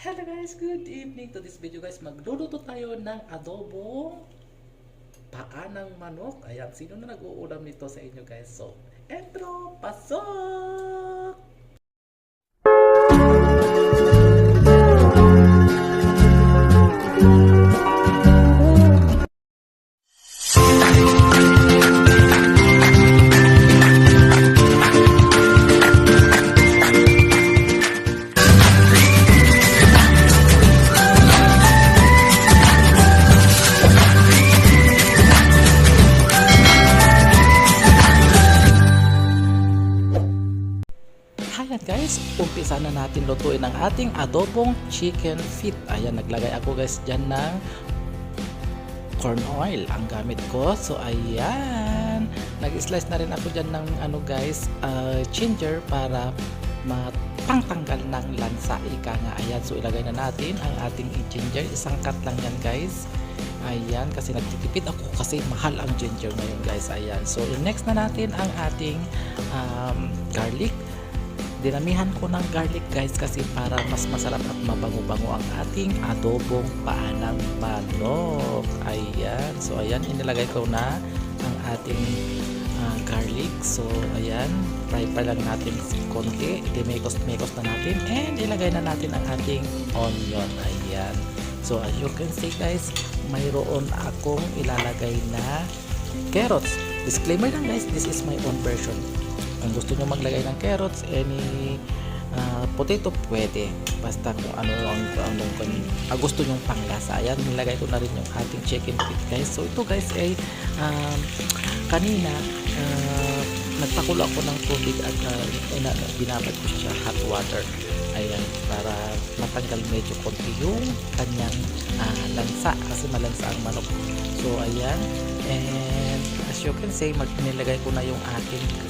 Hello guys, good evening. To this video guys, magluluto tayo ng adobong paa ng manok. Ayan, sino na nag-uulam nito sa inyo guys? So, entro, pasok! Ayan guys, umpisa na natin lutuin ang ating adobong chicken feet. Ayan, naglagay ako guys dyan ng corn oil ang gamit ko. So ayan, nag-slice na rin ako dyan ng ginger para pangtanggal ng lansa, ika nga. Ayan, so ilagay na natin ang ating ginger. Isang cut lang yan guys. Ayan, kasi nagtitipid ako kasi mahal ang ginger ngayon guys. Ayan, so next na natin ang ating garlic. Dinamihan ko ng garlic guys kasi para mas masarap at mabango-bango ang ating adobong paa ng manok. Ayan, so ayan, inilagay ko na ang ating garlic. So ayan, fry pa lang natin konti, dimekos-mekos na natin, and ilagay na natin ang ating onion. Ayan, so as you can see guys, mayroon akong ilalagay na carrots. Disclaimer lang guys, this is my own version. Kung gusto nyo maglagay ng carrots, any potato, pwede. Basta kung ano ang gusto nyong panglasa. Ayan, nilagay ko na rin yung ating chicken feet guys. So ito guys ay kanina nagpakulo ako ng tubig at binabad ko siya hot water. Ayan, para matanggal medyo konti yung kanyang lansa kasi malansa ang manok. So ayan, and as you can see, nilagay ko na yung ating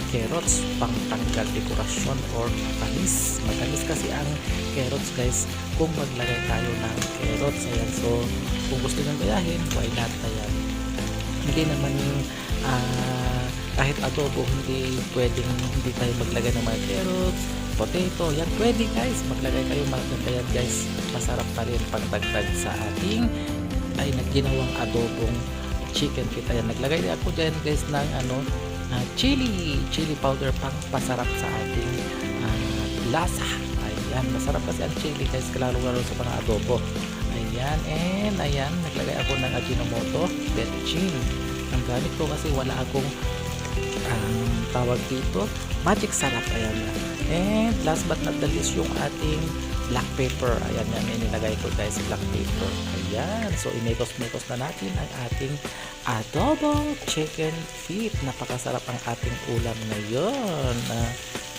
carrots pang tanggal dekorasyon or tamis. Matamis kasi ang carrots guys kung maglagay tayo ng carrots. Ayan, so kung gusto nyo gayahin, why not? Ayan, hindi naman kahit adobo hindi tayo maglagay ng mga carrots, potato. Yan, pwede guys, maglagay kayo maganda yan guys, masarap pa rin pagdagdag sa ating ginawang adobong chicken feet. Ayan, naglagay din ako dyan guys ng chili powder pang pasarap sa ating lasa. Ayan, masarap kasi ang chili guys, lalo sa mga adobo. Ayan, and ayan, naglagay ako ng Ajinomoto betchin. Ang gamit ko kasi wala akong tawag dito, magic sarap. Ayan, and last but not the least yung ating black pepper. Ayan, yan inilagay ko guys, black pepper. Ayan, so imekos-mekos na natin ang ating adobong chicken feet. Napakasarap ang ating ulam ngayon.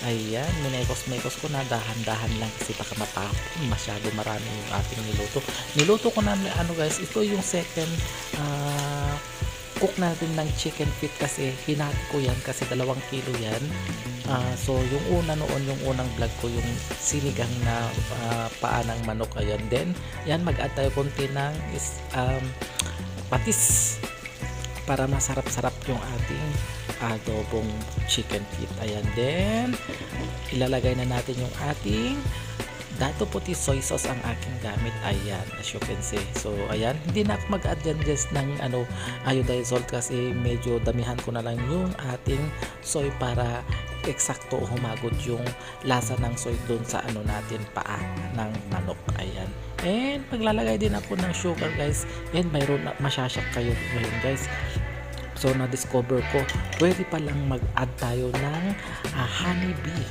Ayan, minekos-mekos ko na, dahan-dahan lang kasi baka matapon, masyado marami yung ating niluto ko na guys, ito yung second cook natin ng chicken feet kasi hinati ko yan kasi 2 kilo yan. So yung unang vlog ko yung sinigang na paa ng manok. Ayan, then yan, mag-add tayo konti ng patis para masarap-sarap yung ating adobong chicken feet. Ayan, then ilalagay na natin yung ating dato puti soy sauce ang aking gamit. Ayan, as you can see. So ayan, hindi na ako mag-add dyan guys ng iodized salt kasi medyo damihan ko na lang yung ating soy para eksakto humagod yung lasa ng soy doon sa natin paa ng manok. Ayan, and maglalagay din ako ng sugar guys, and mayroon na masyasyak kayo ngayon guys. So na-discover ko, pwede palang mag-add tayo ng honeybee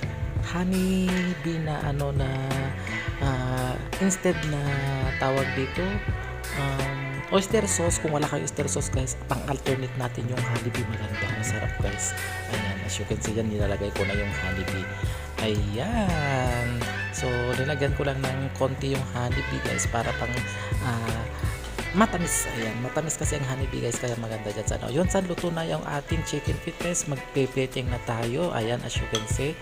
na instead na tawag dito oyster sauce. Kung wala kayong oyster sauce guys, pang alternate natin yung honeybee, maganda, masarap guys. Ayan, as you can see yan, nilalagay ko na yung honeybee. Ayan, so nilagyan ko lang ng konti yung honeybee guys para pang matamis. Ayan, matamis kasi ang honeybee guys, kaya maganda dyan sa yun. Sa luto na yung ating chicken feet guys, magpe-plating na tayo. Ayan, as you can see,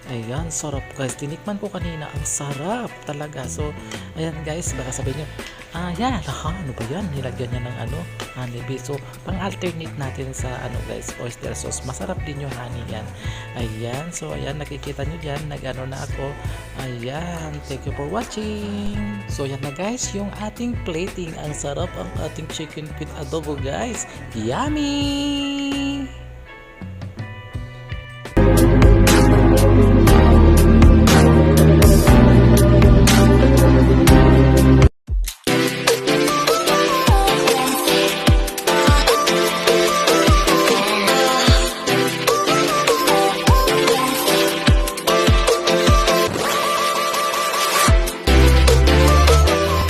ayan, sarap guys, tinikman ko kanina, ang sarap talaga. So ayan guys, baka sabihin nyo Yan. Ano ba yan? Nilagyan niya ng honey. So, pang-alternate natin sa guys, oyster sauce. Masarap din yung honey yan. Ayan. So, ayan, nakikita nyo dyan. Na ako. Ayan. Thank you for watching. So, yan na guys, yung ating plating. Ang sarap ang ating chicken with adobo guys. Yummy!